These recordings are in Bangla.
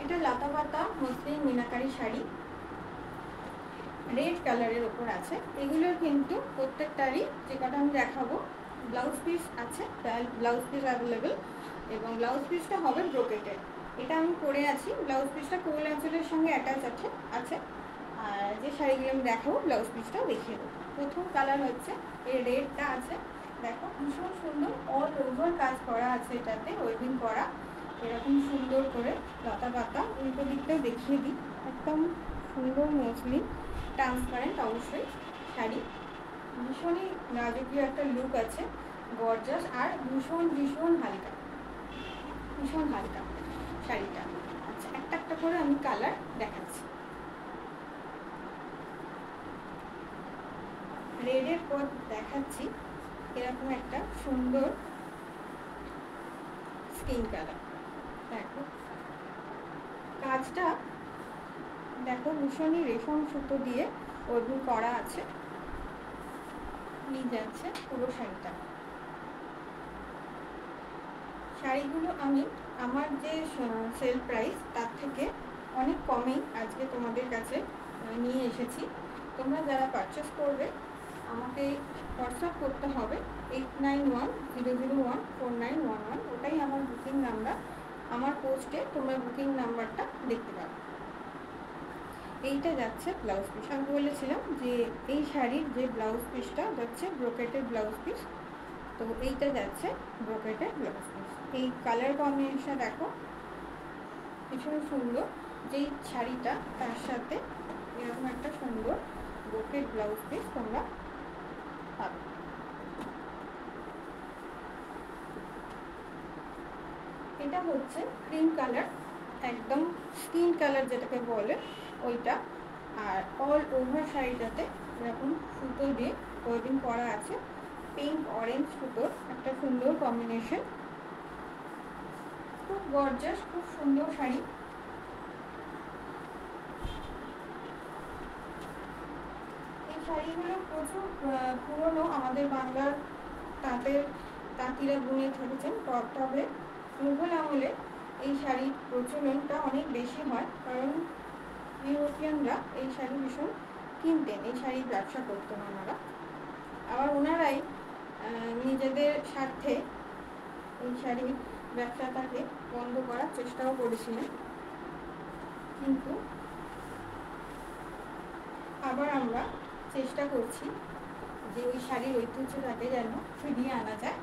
এটা লতা পাতা মসলিন মিনাকারি শাড়ি, রেড কালারের ওপর আছে। এগুলোর কিন্তু প্রত্যেকটারই যে কটা আমি দেখাবো ব্লাউজ পিস আছে, ব্লাউজ পিস অ্যাভেলেবেল, এবং ব্লাউজ পিসটা হবে ব্রোকেটের। এটা আমি পরে আছি, ব্লাউজ পিসটা কোল আঁচলের সঙ্গে অ্যাটাচ আছে। আর যে শাড়িগুলো আমি দেখাবো ব্লাউজ পিসটাও দেখিয়ে দেবো। প্রথম কালার হচ্ছে এই রেডটা আছে, দেখো ভীষণ সুন্দর অল ওভার কাজ করা আছে, এটাতে ওয়েভিং করা এরকম সুন্দর করে লতা পাতা। উল্টো দিকটাও দেখিয়ে দিই, একদম সুন্দর মসলিন ট্রান্সপারেন্ট অবশ্যই শাড়ি, ভীষণই রাজকীয় একটা লুক আছে, গর্জাস আর ভীষণ হালকা, ভীষণ হালকা শাড়িটা। আচ্ছা, একটা একটা করে আমি কালার দেখাচ্ছি। রেডের পর দেখাচ্ছি এরকম একটা সুন্দর স্কিন কালার। দেখো কাজটা, দেখো ভীষণই রেশম সুতো দিয়ে ওয়েভিং করা আছে, নিয়ে যাচ্ছে পুরো শাড়িটা। শাড়িগুলো আমি আমার যে সেল প্রাইস তার থেকে অনেক কমেই আজকে তোমাদের কাছে নিয়ে এসেছি। তোমরা যারা পারচেস করবে আমাকে হোয়াটসঅ্যাপ করতে হবে 8910014911, ওটাই আমার বুকিং নাম্বার। আমার পোস্টে তোমরা বুকিং নাম্বারটা দেখতে পাবে। এইটা যাচ্ছে ব্লাউজ পিস, আমি বলেছিলাম যে এই শাড়ির যে ব্লাউজ পিসটা যাচ্ছে ব্রোকেটের ব্লাউজ পিস, তো এইটা যাচ্ছে ব্রোকেটের ব্লাউজ পিস। এই কালার কম্বিনেশন দেখো ভীষণ সুন্দর, যেই শাড়িটা তার সাথে এরকম একটা সুন্দর ব্রোকেট ব্লাউজ পিস তোমরা পাবে। এটা হচ্ছে ক্রিম কালার, একদম স্কিন কালার যেটাকে বলে ওইটা, আর অল ওভার শাড়িটাতে এরকম সুতো দিয়ে ওয়েভিং করা আছে, পিঙ্ক অরেঞ্জ সুতোর একটা সুন্দর কম্বিনেশন, খুব গর্জাস, খুব সুন্দর শাড়ি। এই শাড়িগুলো প্রচুর পুরনো, আমাদের বাংলার তাঁতিরা বুনে থেকেছেন। তবে মুঘল আমলে এই শাড়ির প্রচলনটা অনেক বেশি হয়, কারণ ইউরোপিয়ানরা এই শাড়ি ভীষণ কিনতেন, এই শাড়ির ব্যবসা করতেন ওনারা। আবার ওনারাই নিজেদের স্বার্থে এই শাড়ির ব্যবসাটাকে বন্ধ করার চেষ্টাও করেছিলেন, কিন্তু আবার আমরা চেষ্টা করছি যে ওই শাড়ির ঐতিহ্যটাকে যেন ফিরিয়ে আনা যায়।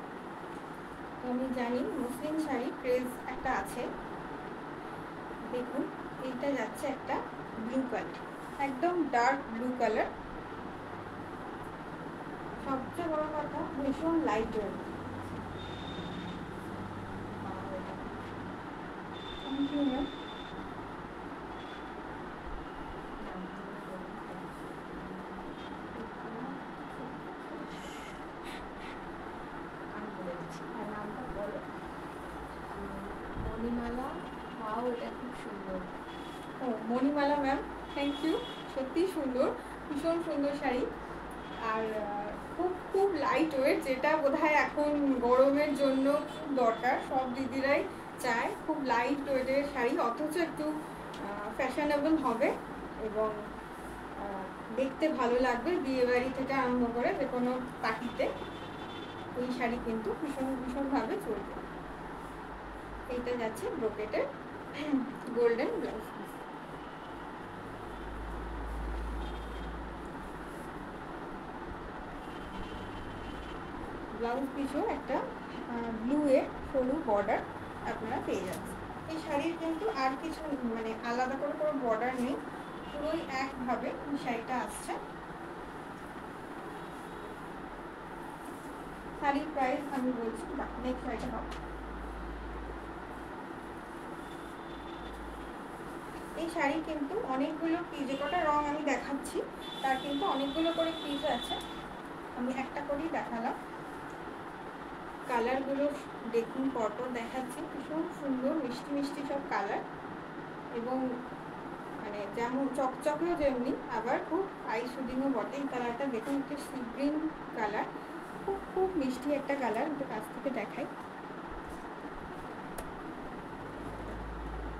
তো আমি জানি মুসলিম শাড়ি ক্রেজ একটা আছে। দেখুন এইটা যাচ্ছে একটা ব্লু কালার, একদম ডার্ক ব্লু কালার, সবচেয়ে বড় কথা ভীষণ light weight. Thank you ma'am. Manimala, wow এটা খুব সুন্দর। ও মণিমালা ম্যাম, থ্যাংক ইউ, সত্যি সুন্দর, ভীষণ সুন্দর শাড়ি। আর খুব লাইট ওয়েট, যেটা বোধহয় এখন গরমের জন্য খুব দরকার, সব দিদিরাই চায় খুব লাইট ওয়েটের শাড়ি, অথচ একটু ফ্যাশনেবল হবে এবং দেখতে ভালো লাগবে। বিয়েবাড়ি থেকে আরম্ভ করে যে কোনো পার্টিতে এই শাড়ি কিন্তু ভীষণভাবে চলবে। এইটা যাচ্ছে ব্রোকেটের গোল্ডেন ব্লাউজ পিস। ব্লাউজ পিসও একটা ব্লু এর সরু বর্ডার আপনারা পেয়ে যাচ্ছেন। এই শাড়ির কিন্তু আর কিছু মানে আলাদা করে কোনো বর্ডার নেই, পুরোই একভাবে এই শাড়িটা আসছে। শাড়ির প্রাইস আমি বলছি, নেক্সট শাড়িটা হবে। এই শাড়ি কিন্তু অনেকগুলো পিস, যে কটা রং আমি দেখাচ্ছি তার কিন্তু অনেকগুলো করে পিস আছে, আমি একটা করেই দেখালাম। কালারগুলো দেখুন, পরপর দেখাচ্ছি, ভীষণ সুন্দর মিষ্টি মিষ্টি সব কালার, এবং মানে যেমন চকচকেও যেমনি, আবার খুব আই শুডিংও বটে। এই কালারটা দেখুন, একটা সি গ্রিন কালার, খুব মিষ্টি একটা কালার, একটু কাছ থেকে দেখাই।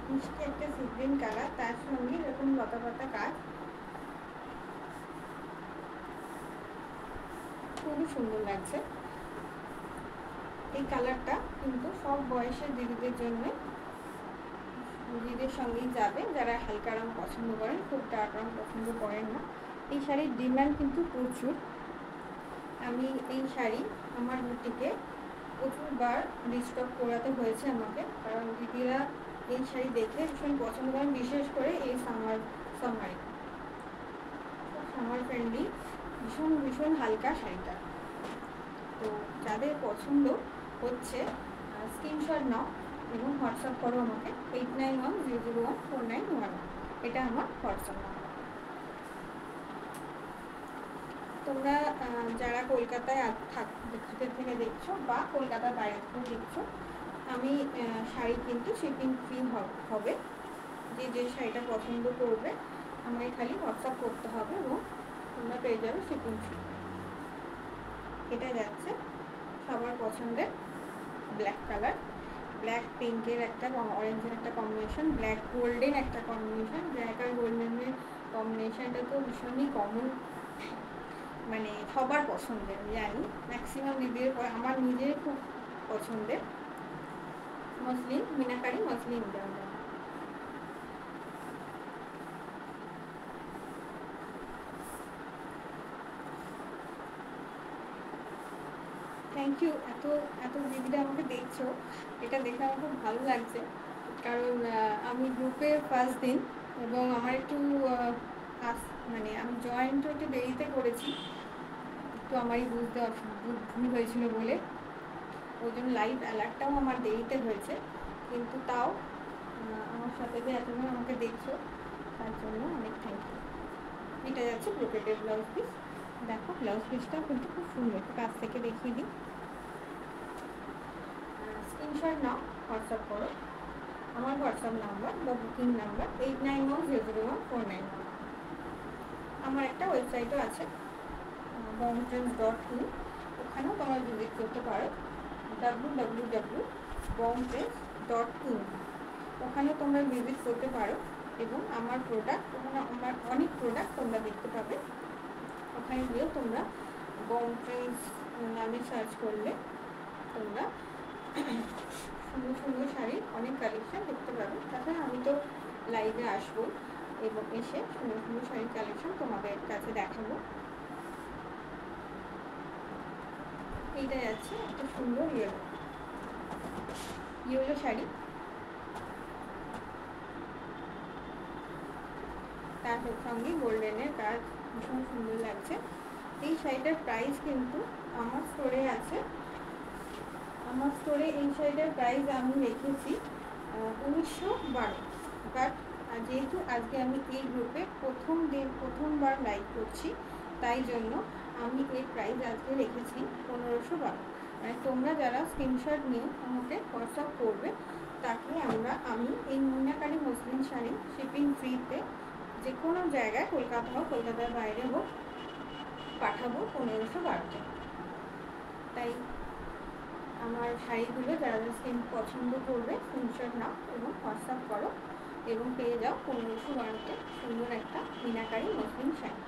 মিষ্টি একটা সি গ্রিন কালার, তার সঙ্গে এরকম লতা পাতা কাজ, খুবই সুন্দর লাগছে। এই কালারটা কিন্তু সব বয়সের দিদিদের জন্য, দিদিদের সঙ্গেই যাবে যারা হালকা রং পছন্দ করেন, খুব ডার্ক রং পছন্দ করেন না। এই শাড়ির ডিমান্ড কিন্তু প্রচুর। আমি এই শাড়ি আমার বুটিকে প্রচুরবার রিস্টক করাতে হয়েছে আমাকে, কারণ দিদিরা এই শাড়ি দেখে ভীষণ পছন্দ করেন, বিশেষ করে এই সামারে সামার ফ্রেন্ডলি ভীষণ ভীষণ হালকা শাড়িটা। তো যাদের পছন্দ হচ্ছে স্ক্রিনশট নাও এবং হোয়াটসঅ্যাপ করো আমাকে 8910014911, এটা আমার হোয়াটসঅ্যাপ নাম্বার। তোমরা যারা কলকাতায় থেকে দেখছো বা কলকাতার বাইরে থেকে দেখছো, আমি শাড়ি কিন্তু শিপিং ফ্রি হবে। যে শাড়িটা পছন্দ করবে আমাকে খালি হোয়াটসঅ্যাপ করতে হবে এবং তোমরা পেয়ে যাবে শিপিং ফ্রি। এটা যাচ্ছে সবার পছন্দের ব্ল্যাক কালার, ব্ল্যাক পিঙ্কের একটা অরেঞ্জের একটা কম্বিনেশন, ব্ল্যাক গোল্ডেন একটা কম্বিনেশন। ব্ল্যাক আর গোল্ডেনের কম্বিনেশনটা তো ভীষণই কমন, মানে সবার পছন্দের, জানি ম্যাক্সিমাম দিদির, আমার নিজের খুব পছন্দের। মসলিন, মিনাকারি মসলিন দেওয়া। থ্যাংক ইউ, এত দিদিরা আমাকে দেখছো, এটা দেখে আমার খুব ভালো লাগছে। কারণ আমি গ্রুপের ফার্স্ট দিন এবং আমার একটু মানে আমি জয়েন্টও একটু দেরিতে করেছি, একটু আমারই বুঝতে ভুল হয়েছিল বলে, ওই জন্য লাইভ অ্যালার্টটাও আমার দেরিতে হয়েছে। কিন্তু তাও আমার সাথে যে এতজন আমাকে দেখছো তার জন্য অনেক থ্যাংক ইউ। এটা যাচ্ছে ব্রোকেটের ব্লাউজ পিস। দেখো ব্লাউজ পিসটাও কিন্তু খুব সুন্দর, কাছ থেকে দেখিয়ে দিই। স্ক্রিনশট নাও, হোয়াটসঅ্যাপ করো। আমার হোয়াটসঅ্যাপ নাম্বার বা বুকিং নাম্বার 8910014911। আমার একটা ওয়েবসাইটও আছে bombtrends.in, ওখানেও তোমরা ভিজিট করতে পারো www.bombtrends.in, ওখানেও তোমরা ভিজিট করতে পারো এবং আমার প্রোডাক্ট, ওখানে আমার অনেক প্রোডাক্ট তোমরা দেখতে পাবে। ওখানে গিয়েও তোমরা বমট্রেন্ডস নামে সার্চ করলে তোমরা সুন্দর সুন্দর শাড়ির অনেক কালেকশন দেখতে পাবে। তাছাড়া আমি তো লাইভে আসবো এবং এসে সুন্দর সুন্দর শাড়ির কালেকশন তোমাদের কাছে দেখাবো। এইটা যাচ্ছে একটা সুন্দর ইয়েলো শাড়ি, তার সঙ্গে গোল্ডেনের কাজ ভীষণ সুন্দর লাগছে। এই শাড়িটার প্রাইস কিন্তু আমার স্টোরে আছে, আমার স্টোরে এই শাড়িটার প্রাইস আমি রেখেছি 1912। বাট যেহেতু আজকে আমি এই গ্রুপে প্রথমবার লাইভ করছি, তাই জন্য আমি এই প্রাইস আজকে রেখেছি 1512। মানে তোমরা যারা স্ক্রিনশট নিয়ে আমাকে হোয়াটসঅ্যাপ করবে তাকে আমি এই মিনাকারি মসলিন শাড়ি শিপিং ফ্রিতে যে কোনো জায়গায়, কলকাতা হোক কলকাতার বাইরে হোক, পাঠাবো 1512-তে। তাই আমার শাড়িগুলো যারা পছন্দ করবে স্ক্রিনশট নাও এবং হোয়াটসঅ্যাপ করো এবং পেয়ে যাও 1512-তে সুন্দর একটা মিনাকারি মসলিন শাড়ি।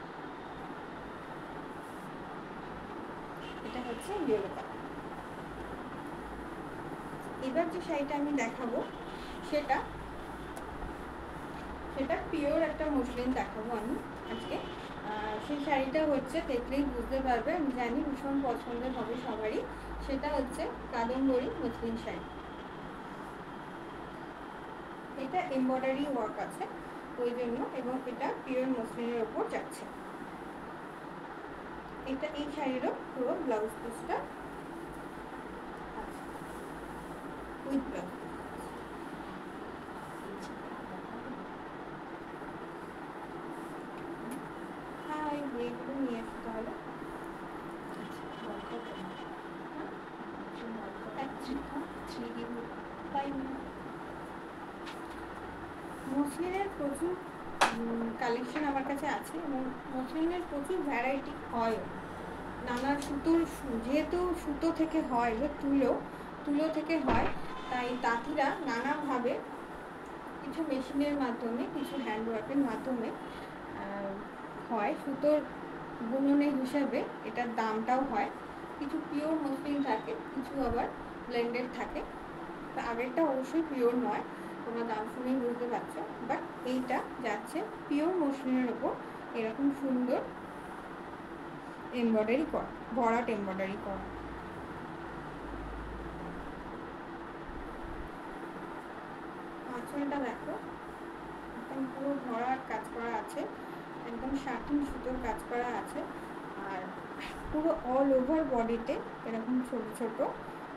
এটা হচ্ছে ইয়েলো কালার। এবার যে শাড়িটা আমি দেখাবো সেটা পিওর একটা মসলিন দেখাবো আমি আজকে। সেই শাড়িটা হচ্ছে দেখলেই বুঝতে পারবে, আমি জানি ভীষণ পছন্দের হবে সবারই। সেটা হচ্ছে কাদম্বরী মসলিন শাড়ি। এটা এমব্রয়ডারি ওয়ার্ক আছে ওই জন্য, এবং এটা পিওর মসলিনের ওপর যাচ্ছে। এটা এই শাড়িরও পুরো ব্লাউজ পিসটা আছে উইথ ব্লাউজ। এগুলো নিয়ে আসতে হবে। মসলিনের প্রচুর কালেকশন আমার কাছে আছে এবং মসলিনের প্রচুর ভ্যারাইটি হয়। নানা সুতোর, যেহেতু সুতো থেকে হয়, তুলো থেকে হয়, তাই তাঁতিরা নানাভাবে কিছু মেশিনের মাধ্যমে, কিছু হ্যান্ডওয়ার্কের মাধ্যমে হয়। সুতোর বুননের হিসাবে এটার দামটাও হয়। কিছু পিওর মসলিন থাকে, কিছু আবার ব্লেন্ডেড থাকে। তো আগেরটা অবশ্যই পিওর নয়, তোমরা দাম শুনেই বুঝতে পারছো। বাট এইটা যাচ্ছে পিওর মসলিনের ওপর এরকম সুন্দর এমব্রয়ডারি করা, ভরাট এমব্রয়ডারি করা। আঁচলটা দেখো, একদম পুরো ভরাট কাজ করা আছে, একদম শাটিন সুতোর কাজ করা আছে। আর পুরো অল ওভার বডিতে এরকম ছোট ছোট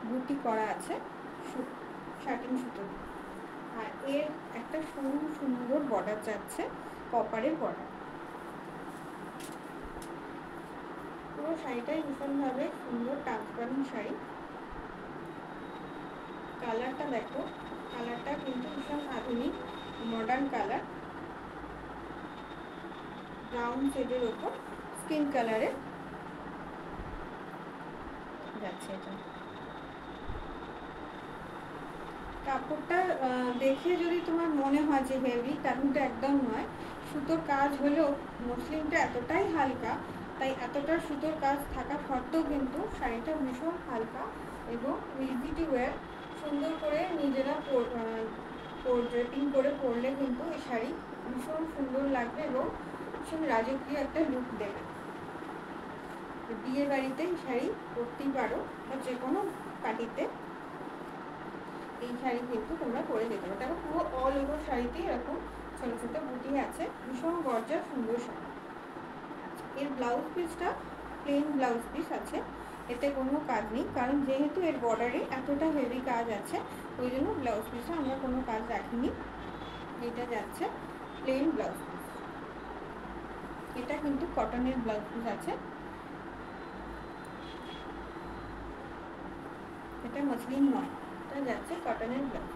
বুটি করা আছে শাটিন সুতো। আর এর একটা সুন্দর বর্ডার যাচ্ছে, কপারের বর্ডার। পুরো শাড়িটাই ভীষণভাবে সুন্দর ট্রান্সপারেন্ট শাড়ি। কালারটা দেখো, কালারটা কিন্তু ভীষণ আধুনিক মডার্ন কালার, ব্রাউন শেডের ওপর স্কিন কালারে যাচ্ছে এটা। কাপড়টা দেখে যদি তোমার মনে হয় যে হেভি, তা কিন্তু একদম নয়। সুতোর কাজ হলেও মসলিনটা এতটাই হালকা, তাই এতটা সুতোর কাজ থাকা সত্ত্বেও কিন্তু শাড়িটা ভীষণ হালকা এবং ইজি টু ওয়্যার। সুন্দর করে নিজেরা ড্রেপিং করে পরলে কিন্তু এই শাড়ি ভীষণ সুন্দর লাগবে এবং ভীষণ রাজকীয় একটা লুক দেবে। বিয়ে বাড়িতে এই শাড়ি পরতেই পারো, বা যে কোনো পার্টিতে এই শাড়ি কিন্তু তোমরা পরে যেতে পারো। দেখো পুরো অল ওভার শাড়িতে এরকম ছোট ছোট বুটি আছে, ভীষণ গর্জাস সুন্দর শাড়ি। এর ব্লাউজ পিসটা প্লেন ব্লাউজ পিস আছে, এতে কোনো কাজ নেই, কারণ যেহেতু এর বর্ডারে এতটা হেভি কাজ আছে ওই জন্য ব্লাউজ পিসে আমরা কোনো কাজ রাখিনি। এটা যাচ্ছে প্লেন ব্লাউজ পিস। এটা কিন্তু কটনের ব্লাউজ পিস আছে, এটা মসলিন নয়, এটা যাচ্ছে কটনের ব্লাউজ।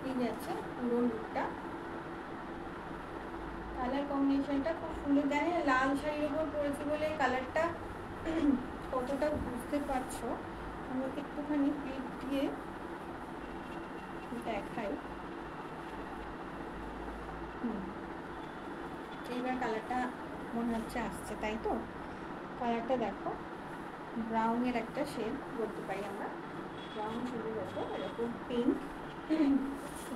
এই যাচ্ছে পুরো লুকটা। কালার কম্বিনেশনটা খুব সুন্দর। জানি না লাল শাড়ির উপর পরেছি বলে কালারটা কতটা বুঝতে পারছো, আমি একটুখানি ক্লিপ দিয়ে দেখাই। এইবার কালারটা মনে হচ্ছে আসছে, তাই তো? কালারটা দেখো, ব্রাউনের একটা শেড বলতে পারি আমরা, ব্রাউন শেডের ওপর এরকম পিঙ্ক।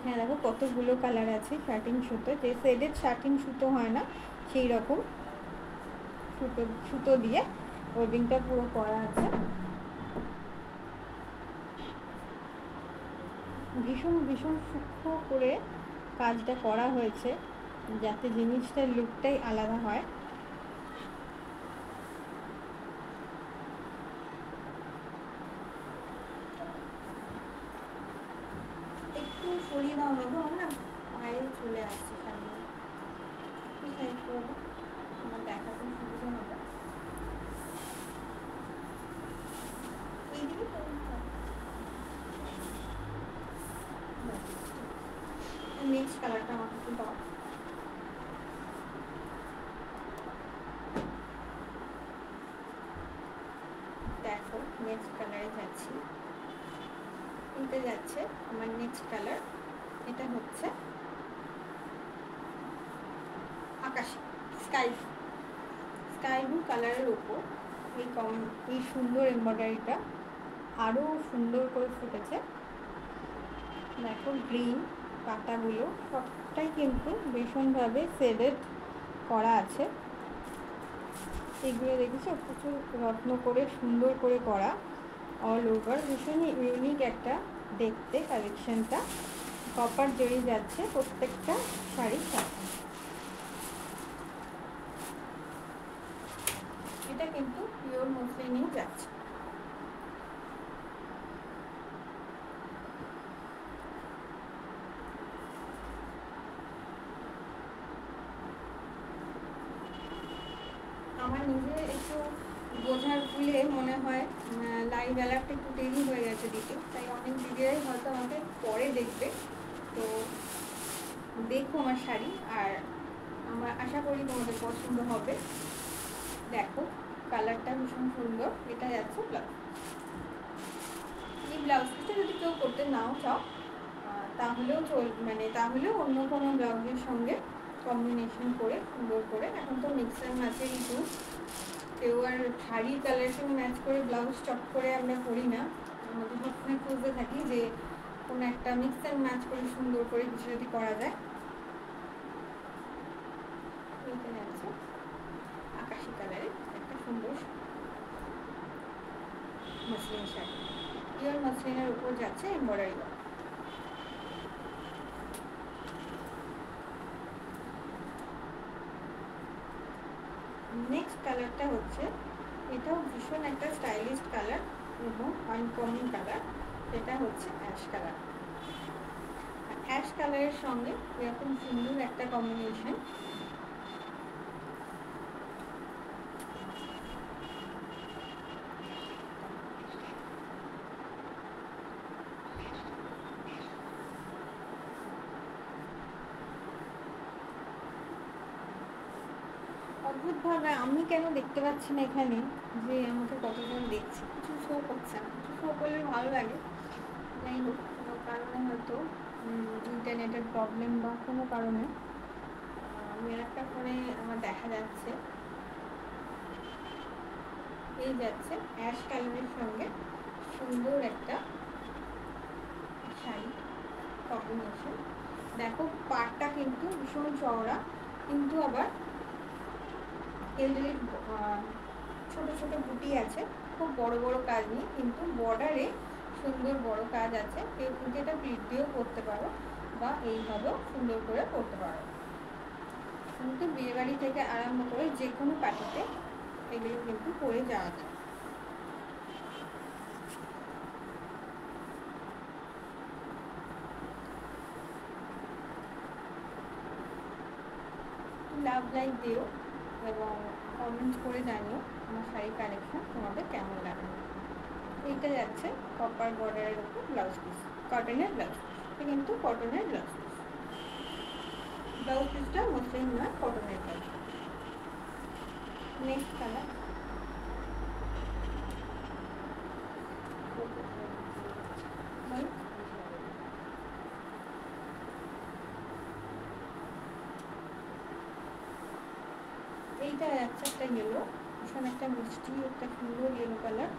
হ্যাঁ দেখো কতগুলো কালার আছে শার্টিং সুতো, যে শেডের শার্টিং সুতো হয় না সেই রকম সুতো দিয়ে ওয়েবিংটা পুরো করা আছে। ভীষণ ভীষণ সূক্ষ্ম করে কাজটা করা হয়েছে যাতে জিনিসটার লুকটাই আলাদা হয়। একটু সরিয়ে দাও নেবো, না পায়ে চলে আসছে সামনে, সাইড করবো, আমার দেখাতে সুবিধা হবে। এইদিকে নেক্সট কালারটা আমাকে একটু দাও। দেখো নেক্সট কালারে যাচ্ছি, এটা যাচ্ছে আমার নেক্সট কালার। এটা হচ্ছে আকাশি স্কাই ব্লু কালারের ওপর এই সুন্দর এমব্রয়ডারিটা আরও সুন্দর করে ফুটেছে। দেখো গ্রিন পাতাগুলো সবটাই কিন্তু ভীষণভাবে শেডেড করা আছে। এগুলো দেখেছো প্রচুর যত্ন করে সুন্দর করে করা, অল ওভার ভীষণ ইউনিক একটা দেখতে কালেকশনটা। কপার জড়ি যাচ্ছে প্রত্যেকটা শাড়ির সাথে। এটা কিন্তু পিওর মসলিনই যাচ্ছে। আমার নিজে একটু বোঝার ভুলে মনে হয় লাইভ অ্যালার্টটা একটু দেরি হয়ে গেছে দিতে, তাই অনেক দিদিরাই হয়তো আমাকে পরে দেখবে। তো দেখো আমার শাড়ি, আর আমার আশা করি তোমাদের পছন্দ হবে। দেখো কালারটা ভীষণ সুন্দর। এটা যাচ্ছে ব্লাউজ। এই ব্লাউজ পিসটা যদি কেউ করতে নাও চাও তাহলেও মানে তাহলেও অন্য কোনো ব্লাউজের সঙ্গে কম্বিনেশন করে সুন্দর করে। এখন তো মিক্সার ম্যাচের যুগ, কেউ আর শাড়ির কালারের সঙ্গে ম্যাচ করে ব্লাউজ চট করে আমরা করি না। আমাদের সবসময় খুঁজতে থাকি যে কোনো একটা মিক্সার ম্যাচ করে সুন্দর করে কিছু যদি করা যায়। এখানে আছে আকাশি কালারের একটা সুন্দর মসলিন শাড়ি, পিওর মসলিনের উপর যাচ্ছে এমব্রয়ডারি। নেক্সট কালারটা হচ্ছে, এটাও ভীষণ একটা স্টাইলিশ কালার এবং আনকমন কালার, সেটা হচ্ছে অ্যাশ কালার। অ্যাশ কালারের সঙ্গে এরকম সুন্দর একটা কম্বিনেশন। অদ্ভুতভাবে আমি কেন দেখতে পাচ্ছি না এখানে যে আমাকে কতজন দেখছে, কিছু শো করছে না। কিছু শো করলে ভালো লাগে। যাই হোক, কোনো কারণে হয়তো ইন্টারনেটের প্রবলেম বা কোনো কারণে আমি একটা ফোনে আমার দেখা যাচ্ছে, এই যাচ্ছে অ্যাশ কালারের সঙ্গে সুন্দর একটা শাড়ি কম্বিনেশন। দেখো পাড়টা কিন্তু ভীষণ চওড়া, কিন্তু আবার এলডির ছোট ছোট বুটি আছে, খুব বড় বড় কাজ নেই, কিন্তু বর্ডারে সুন্দর বড় কাজ আছে। কেউ কিন্তু এটা প্লিট দিয়েও করতে পারো বা এইভাবেও সুন্দর করে করতে পারো। কিন্তু বিয়েবাড়ি থেকে আরম্ভ করে যে কোনো পার্টিতে এগুলো কিন্তু পরে যাওয়া যায়। লাভ লাইক দিও এবং কমেন্ট করে জানিও আমার শাড়ি কালেকশন তোমাদের কেমন লাগে। এইটা যাচ্ছে কপার বর্ডারের উপর ব্লাউজ পিস, কটনের ব্লাউজ পিস, এটা কিন্তু কটনের ব্লাউজ পিস। ব্লাউজ পিসটা মসলিন নয়, কটনের ব্লাউজ। নেক্সট কালার, এইটা যাচ্ছে একটা ইয়েলো, ভীষণ একটা মিষ্টি একটা সুন্দর ইয়েলো কালার।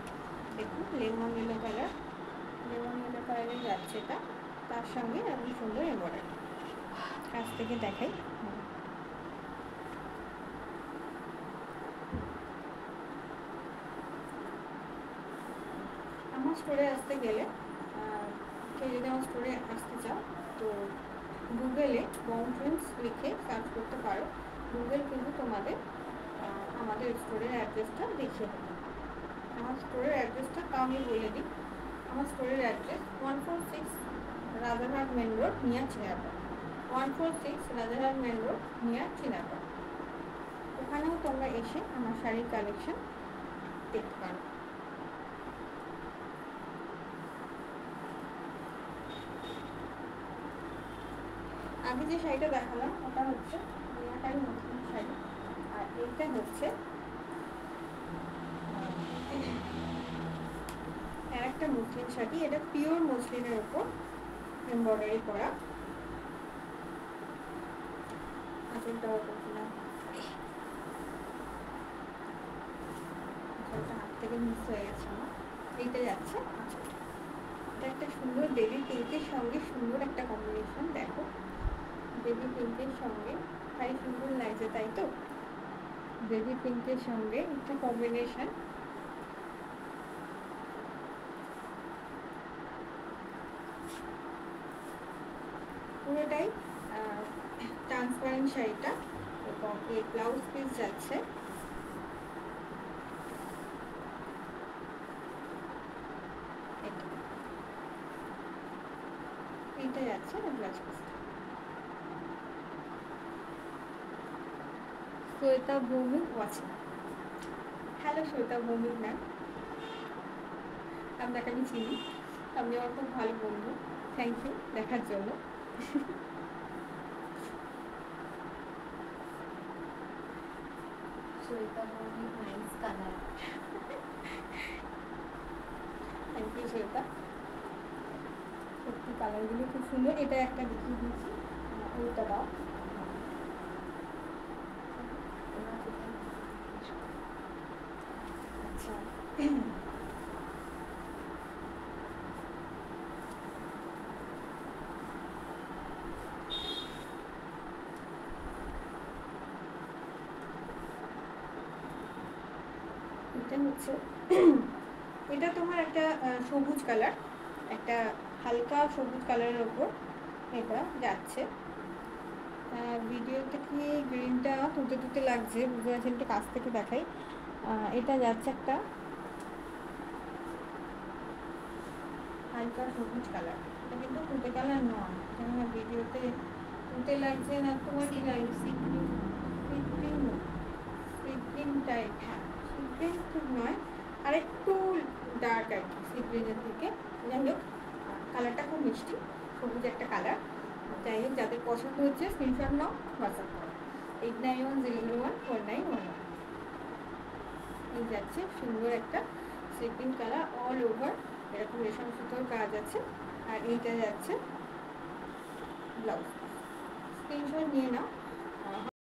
দেখুন lemon yellow colour, lemon yellow কালারে যাচ্ছে এটা, তার সঙ্গে এমন সুন্দর এমব্রয়ডারি। কাছ থেকে দেখাই। আমার স্টোরে আসতে গেলে, কেউ যদি আমার স্টোরে আসতে চাও তো গুগলে বংফ্রেন্ডস লিখে সার্চ করতে পারো। গুগল কিন্তু তোমাদের আমাদের স্টোরের অ্যাড্রেসটা দেখিয়ে দেবে। আমার স্টোরের অ্যাড্রেসটা আমি বলে দিই। আমার স্টোরের address 146 Rajarhat main road, near Chinapara. 146 Rajarhat main road, near Chinapara. ওখানেও তোমরা এসে আমার শাড়ির কালেকশন দেখতে পারো। আমি যে শাড়িটা দেখালাম ওটা হচ্ছে মিনাকারি মসলিন শাড়ি, আর এইটা হচ্ছে একটা মসলিন শাড়ি। এটা পিওর মসলিনের উপর এমব্রয়ডারি করা। আঁচলটাও করছিলাম, আঁচলটা হাত থেকে মিস হয়ে গেছে আমার। এইটা যাচ্ছে আঁচল। এটা একটা সুন্দর বেবি পিঙ্কের সঙ্গে সুন্দর একটা কম্বিনেশন। দেখো বেবি পিঙ্কের সঙ্গে ভাই সুন্দর লাগছে, তাই তো? বেবি পিঙ্কের সঙ্গে একটা কম্বিনেশন। পুরোটাই ট্রান্সপারেন্ট শাড়িটা, এবং এই ব্লাউজ পিস যাচ্ছে এইটা যাচ্ছে blouse piece. Shweta Bhowmik watching. Hello Shweta Bhowmik ma'am, আপনাকে আমি চিনি, আপনি আমার খুব ভালো বন্ধু। থ্যাংক ইউ দেখার জন্য। Shweta Bhowmik nice colour. Thank you Shweta. সত্যি কালারগুলো খুব সুন্দর। এটা একটা দেখিয়ে দিয়েছি, ওইটা দাও। আচ্ছা, এটা হচ্ছে এটা তোমার একটা সবুজ কালার, একটা হালকা সবুজ কালারের ওপর এটা যাচ্ছে। ভিডিওতে কি গ্রিনটা তুলতে তুলতে লাগছে, বুঝতে পারছি, একটু কাছ থেকে দেখাই। এটা যাচ্ছে একটা হালকা সবুজ কালার, এটা কিন্তু তুতে কালার নয়, কেননা ভিডিওতে তুতে লাগছে না। তোমার কি লাগছে? সিগ্রিন টাইপ, হ্যাঁ সিগ্রিন ঠিক নয়, আর একটু ডার্ক আর কি সিগ্রিনের থেকে। যাই হোক, কালারটা খুব মিষ্টি, সবুজ একটা কালার। যাই হোক, যাদের পছন্দ হচ্ছে স্ক্রিনশট নাও, হোয়াটসঅ্যাপ করো 89101491। এই যাচ্ছে সুন্দর একটা সিগ্রিন কালার, অল ওভার এরকম রেশম সুতোর কাজ আছে। আর এইটা যাচ্ছে ব্লাউজ। স্ক্রিনশট নিয়ে নাও।